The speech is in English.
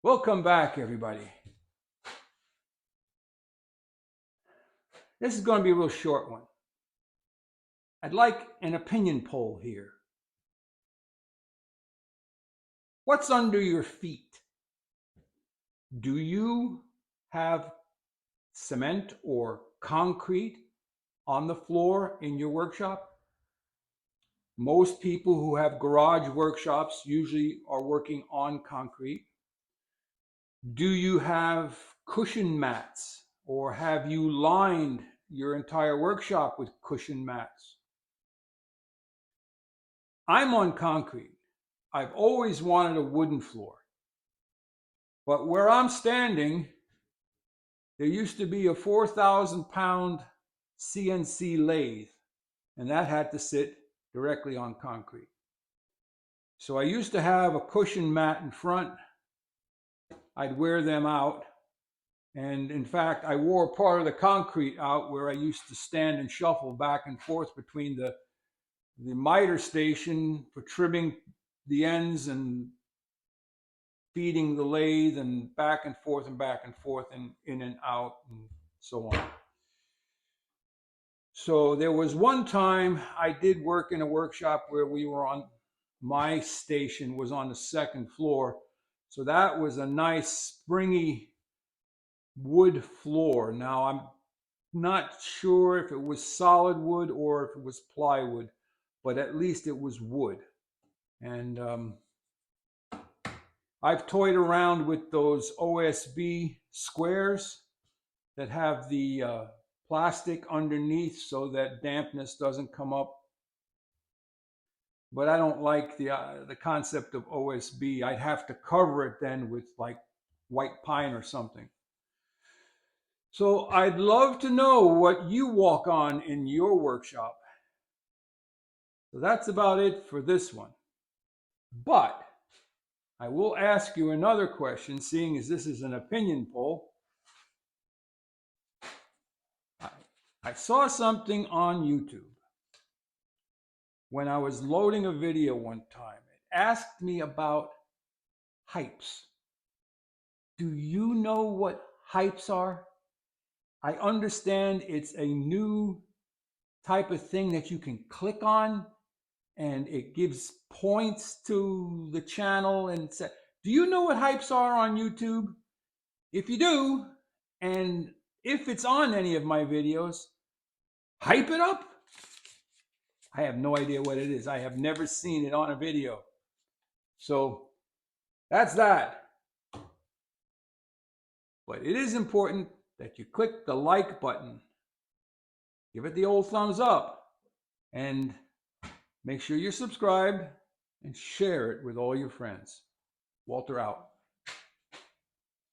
Welcome back, everybody. This is going to be a real short one. I'd like an opinion poll here. What's under your feet? Do you have cement or concrete on the floor in your workshop? Most people who have garage workshops usually are working on concrete. Do you have cushion mats, or have you lined your entire workshop with cushion mats? I'm on concrete. I've always wanted a wooden floor. But where I'm standing, there used to be a 4,000-pound CNC lathe, and that had to sit directly on concrete. So I used to have a cushion mat in front. I'd wear them out. And in fact, I wore part of the concrete out where I used to stand and shuffle back and forth between the miter station for trimming the ends and feeding the lathe, and back and forth and back and forth and in and out and so on. So there was one time I did work in a workshop where my station was on the second floor. So that was a nice springy wood floor. Now I'm not sure if it was solid wood or if it was plywood, but at least it was wood. And I've toyed around with those OSB squares that have the plastic underneath so that dampness doesn't come up. But I don't like the concept of OSB. I'd have to cover it then with like white pine or something. So I'd love to know what you walk on in your workshop. So that's about it for this one. But I will ask you another question, seeing as this is an opinion poll. I saw something on YouTube when I was loading a video one time. It asked me about hypes. Do you know what hypes are? I understand it's a new type of thing that you can click on and it gives points to the channel. And do you know what hypes are on YouTube? If you do, and if it's on any of my videos, hype it up. I have no idea what it is. I have never seen it on a video. So that's that. But it is important that you click the like button, give it the old thumbs up, and make sure you're subscribed and share it with all your friends. Walter out.